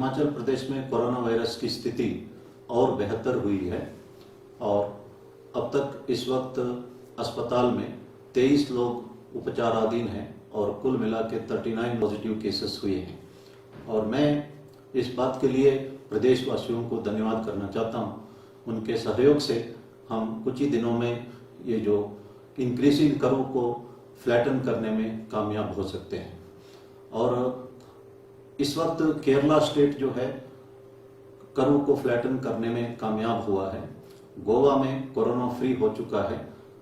हिमाचल प्रदेश में corona virus की स्थिति और बेहतर हुई है और अब तक इस वक्त अस्पताल में 23 लोग उपचाराधीन हैं और कुल मिला के 39 पॉजिटिव केसेस हुए हैं। और मैं इस बात के लिए प्रदेशवासियों को धन्यवाद करना चाहता हूँ। उनके सहयोग से हम कुछ ही दिनों में ये जो इंक्रीजिंग कर्व को फ्लैटन करने में कामयाब हो सकते हैं। और इस वक्त केरला स्टेट जो है कर्व को फ्लैटन करने में कामयाब हुआ है। गोवा में कोरोना फ्री हो चुका है।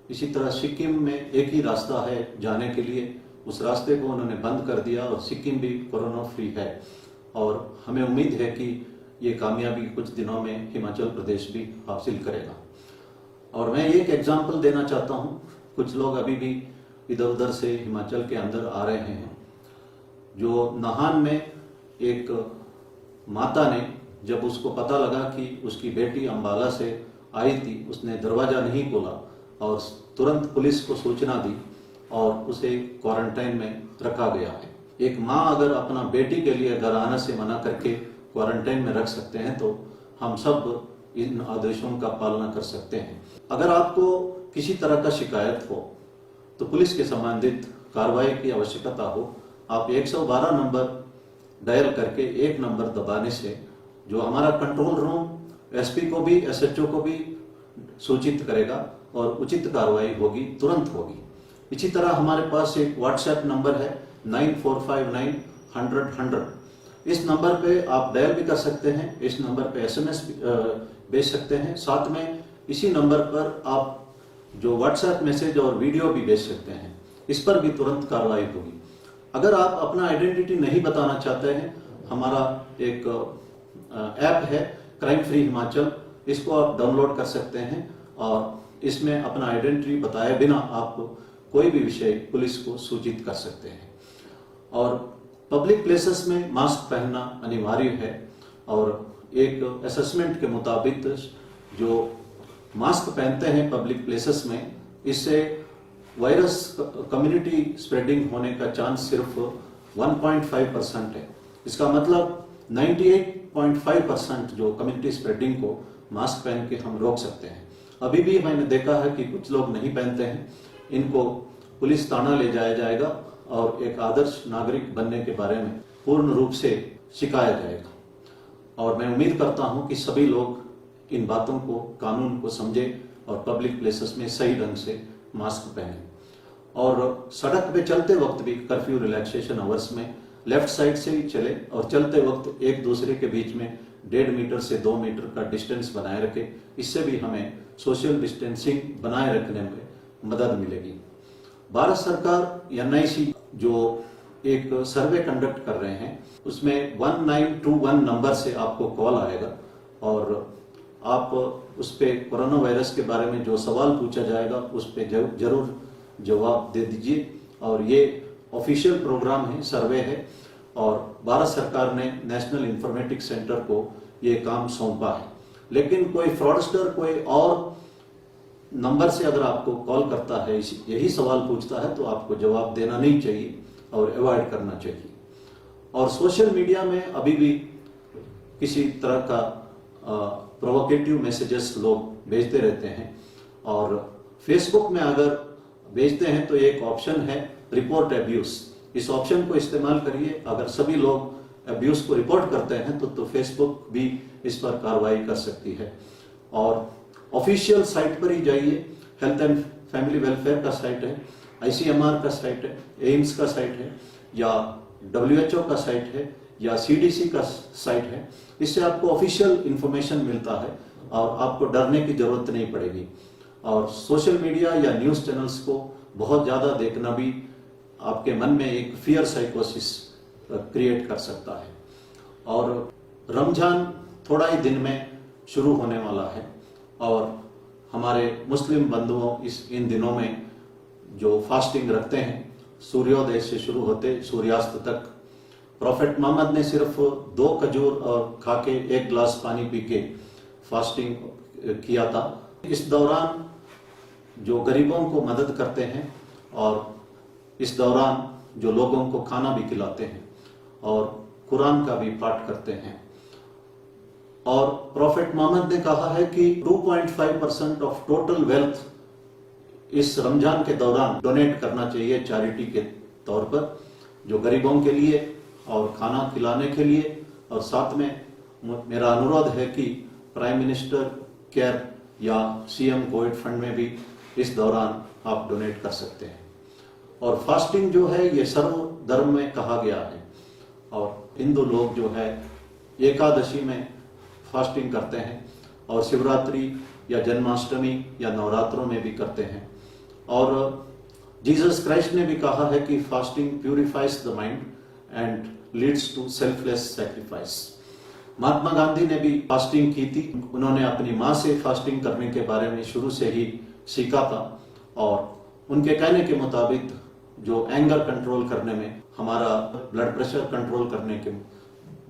इसी तरह सिक्किम में एक ही रास्ता है जाने के लिए, उस रास्ते को उन्होंने बंद कर दिया और सिक्किम भी कोरोना फ्री है। और हमें उम्मीद है कि ये कामयाबी कुछ दिनों में हिमाचल प्रदेश भी हासिल करेगा। और मैं एक एग्जाम्पल देना चाहता हूँ। कुछ लोग अभी भी इधर उधर से हिमाचल के अंदर आ रहे हैं। जो नाहन में एक माता ने, जब उसको पता लगा कि उसकी बेटी अंबाला से आई थी, उसने दरवाजा नहीं खोला और तुरंत पुलिस को सूचना दी और उसे क्वारंटाइन में रखा गया है। एक माँ अगर अपना बेटी के लिए घर आने से मना करके क्वारंटाइन में रख सकते हैं तो हम सब इन आदेशों का पालना कर सकते हैं। अगर आपको किसी तरह का शिकायत हो तो पुलिस के संबंधित कार्रवाई की आवश्यकता हो, आप 112 नंबर डायल करके एक नंबर दबाने से जो हमारा कंट्रोल रूम एसपी को भी एसएचओ को भी सूचित करेगा और उचित कार्रवाई होगी, तुरंत होगी। इसी तरह हमारे पास एक व्हाट्सएप नंबर है 9459 100 इस नंबर पे आप डायल भी कर सकते हैं। इस नंबर पे एसएमएस भेज सकते हैं। साथ में इसी नंबर पर आप जो व्हाट्सएप मैसेज और वीडियो भी भेज सकते हैं। इस पर भी तुरंत कार्रवाई होगी। अगर आप अपना आइडेंटिटी नहीं बताना चाहते हैं, हमारा एक ऐप है क्राइम फ्री हिमाचल, इसको आप डाउनलोड कर सकते हैं और इसमें अपना आइडेंटिटी बताए बिना आप कोई भी विषय पुलिस को सूचित कर सकते हैं। और पब्लिक प्लेसेस में मास्क पहनना अनिवार्य है और एक असेसमेंट के मुताबिक जो मास्क पहनते हैं पब्लिक प्लेसेस में, इससे वायरस कम्युनिटी स्प्रेडिंग होने का चांस सिर्फ 1.5% है। इसका मतलब 98.5% जो कम्युनिटी स्प्रेडिंग को मास्क पहन के हम रोक सकते हैं। अभी भी मैंने देखा है कि कुछ लोग नहीं पहनते हैं, इनको पुलिस थाना ले जाया जाएगा और एक आदर्श नागरिक बनने के बारे में पूर्ण रूप से सिखाया जाएगा। और मैं उम्मीद करता हूं कि सभी लोग इन बातों को, कानून को समझे और पब्लिक प्लेसेस में सही ढंग से मास्क पहने। और सड़क पे चलते वक्त भी कर्फ्यू रिलैक्सेशन आवर्स में लेफ्ट साइड से ही चले और चलते वक्त एक दूसरे के बीच में 1.5 मीटर से 2 मीटर का डिस्टेंस बनाए रखें। इससे भी हमें सोशल डिस्टेंसिंग बनाए रखने में मदद मिलेगी। भारत सरकार NIC जो एक सर्वे कंडक्ट कर रहे हैं, उसमें 1921 नंबर से आपको कॉल आएगा और आप उस पे कोरोना वायरस के बारे में जो सवाल पूछा जाएगा उस पे जरूर जवाब दे दीजिए। और ये ऑफिशियल प्रोग्राम है, सर्वे है और भारत सरकार ने नेशनल इंफॉर्मेटिक्स सेंटर को ये काम सौंपा है। लेकिन कोई फ्रॉडस्टर कोई और नंबर से अगर आपको कॉल करता है, यही सवाल पूछता है, तो आपको जवाब देना नहीं चाहिए और अवॉइड करना चाहिए। और सोशल मीडिया में अभी भी किसी तरह का प्रोवोकेटिव मैसेजेस लोग भेजते रहते हैं और फेसबुक में अगर भेजते हैं तो एक ऑप्शन है रिपोर्ट अब्यूज। इस ऑप्शन को इस्तेमाल करिए। अगर सभी लोग अब्यूज को रिपोर्ट करते हैं तो फेसबुक भी इस पर कार्रवाई कर सकती है। और ऑफिशियल साइट पर ही जाइए। हेल्थ एंड फैमिली वेलफेयर का साइट है, ICMR का साइट है, एम्स का साइट है या WHO का साइट है या CDC का साइट है। इससे आपको ऑफिशियल इंफॉर्मेशन मिलता है और आपको डरने की जरूरत नहीं पड़ेगी। और सोशल मीडिया या न्यूज चैनल्स को बहुत ज्यादा देखना भी आपके मन में एक फियर साइकोसिस क्रिएट कर सकता है। और रमजान थोड़ा ही दिन में शुरू होने वाला है और हमारे मुस्लिम बंधुओं इन दिनों में जो फास्टिंग रखते हैं, सूर्योदय से शुरू होते सूर्यास्त तक, प्रॉफेट मोहम्मद ने सिर्फ 2 खजूर और खा के 1 गिलास पानी पी के फास्टिंग किया था। इस दौरान जो गरीबों को मदद करते हैं और इस दौरान जो लोगों को खाना भी खिलाते हैं और कुरान का भी पाठ करते हैं। और प्रॉफेट मोहम्मद ने कहा है कि 2.5% ऑफ टोटल वेल्थ इस रमजान के दौरान डोनेट करना चाहिए चैरिटी के तौर पर, जो गरीबों के लिए और खाना खिलाने के लिए। और साथ में मेरा अनुरोध है कि प्राइम मिनिस्टर केयर या सीएम कोविड फंड में भी इस दौरान आप डोनेट कर सकते हैं। और फास्टिंग जो है ये सर्व धर्म में कहा गया है, और हिंदू लोग जो है एकादशी में फास्टिंग करते हैं, और शिवरात्रि या जन्माष्टमी या नवरात्रों में भी करते हैं। और जीसस क्राइस्ट ने भी कहा है कि fasting purifies the mind and leads to selfless sacrifice. Mahatma Gandhi ने भी फास्टिंग की थी। उन्होंने अपनी माँ से फास्टिंग करने के बारे में शुरू से ही सीखा था, और उनके कहने के मुताबिक जो एंगर कंट्रोल करने में, हमारा ब्लड प्रेशर कंट्रोल करने के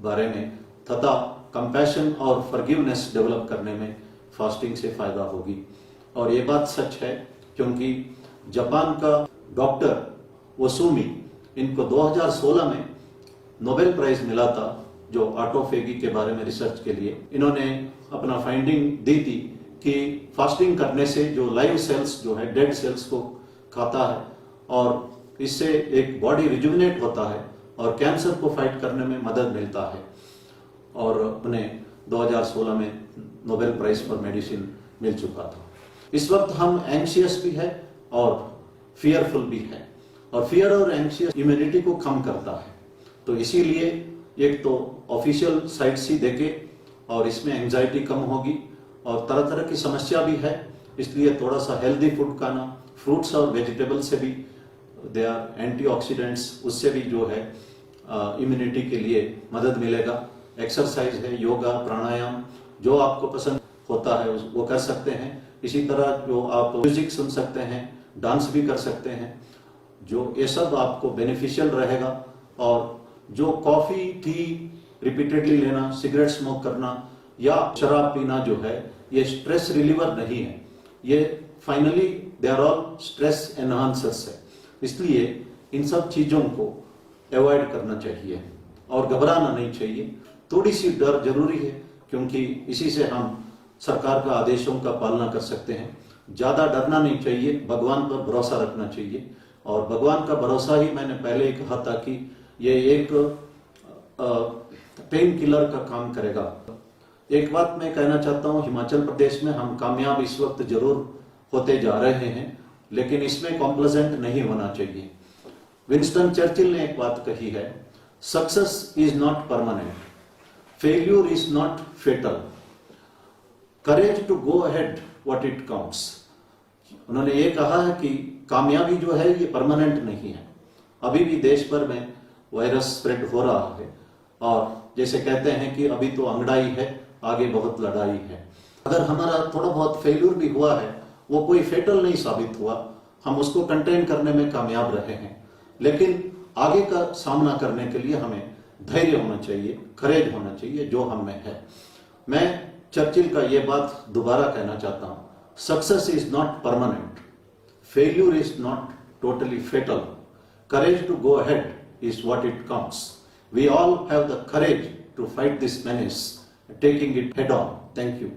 बारे में तथा कंपैशन और फॉरगिवनेस डेवलप करने में फास्टिंग से फायदा होगी। और ये बात सच है, क्योंकि जापान का डॉक्टर ओसुमी, इनको 2016 में नोबेल प्राइज मिला था जो ऑटोफेगी के बारे में रिसर्च के लिए। इन्होंने अपना फाइंडिंग दी थी कि फास्टिंग करने से जो लाइव सेल्स जो है डेड सेल्स को खाता है, और इससे एक बॉडी रिजुविनेट होता है और कैंसर को फाइट करने में मदद मिलता है। और उन्हें 2016 में नोबेल प्राइज फॉर मेडिसिन मिल चुका था। इस वक्त हम एंग्शियस भी है और फियरफुल भी है, और फियर और एंग्शियस इम्यूनिटी को कम करता है। तो इसीलिए एक तो ऑफिशियल साइट्स ही देखे, और इसमें एंजाइटी कम होगी, और तरह तरह की समस्या भी है, इसलिए थोड़ा सा हेल्दी फूड खाना, फ्रूट्स और वेजिटेबल से भी दे आर एंटीऑक्सीडेंट्स, उससे भी जो है इम्यूनिटी के लिए मदद मिलेगा। एक्सरसाइज है, योगा, प्राणायाम, जो आपको पसंद होता है वो कर सकते हैं। इसी तरह जो आप म्यूजिक सुन सकते हैं, डांस भी कर सकते हैं, जो ये सब आपको बेनिफिशियल रहेगा। और जो कॉफी, टी रिपीटेडली लेना, सिगरेट स्मोक करना या शराब पीना जो है, ये स्ट्रेस रिलीवर नहीं है, ये finally they are all stress enhancers है। इसलिए इन सब चीजों को अवॉइड करना चाहिए और घबराना नहीं चाहिए। थोड़ी सी डर जरूरी है, क्योंकि इसी से हम सरकार का आदेशों का पालना कर सकते हैं। ज्यादा डरना नहीं चाहिए, भगवान पर भरोसा रखना चाहिए। और भगवान का भरोसा ही, मैंने पहले ही कहा था कि ये एक पेन किलर का काम करेगा। एक बात मैं कहना चाहता हूँ, हिमाचल प्रदेश में हम कामयाब इस वक्त जरूर होते जा रहे हैं, लेकिन इसमें कॉम्प्लेसेंट नहीं होना चाहिए। विंस्टन चर्चिल ने एक बात कही है, success is not permanent, failure is not fatal, courage to go ahead what it counts. उन्होंने ये कहा है कि कामयाबी जो है ये परमानेंट नहीं है। अभी भी देश भर में वायरस स्प्रेड हो रहा है, और जैसे कहते हैं कि अभी तो अंगड़ाई है, आगे बहुत लड़ाई है। अगर हमारा थोड़ा बहुत फेल्यूर भी हुआ है, वो कोई फेटल नहीं साबित हुआ, हम उसको कंटेन करने में कामयाब रहे हैं। लेकिन आगे का सामना करने के लिए हमें धैर्य होना चाहिए, करेज होना चाहिए, जो हम में है। मैं चर्चिल का ये बात दोबारा कहना चाहता हूं, success is not permanent, failure is not totally fatal, courage to go ahead is what it counts. We all have the courage to fight this menace, taking it head on. Thank you.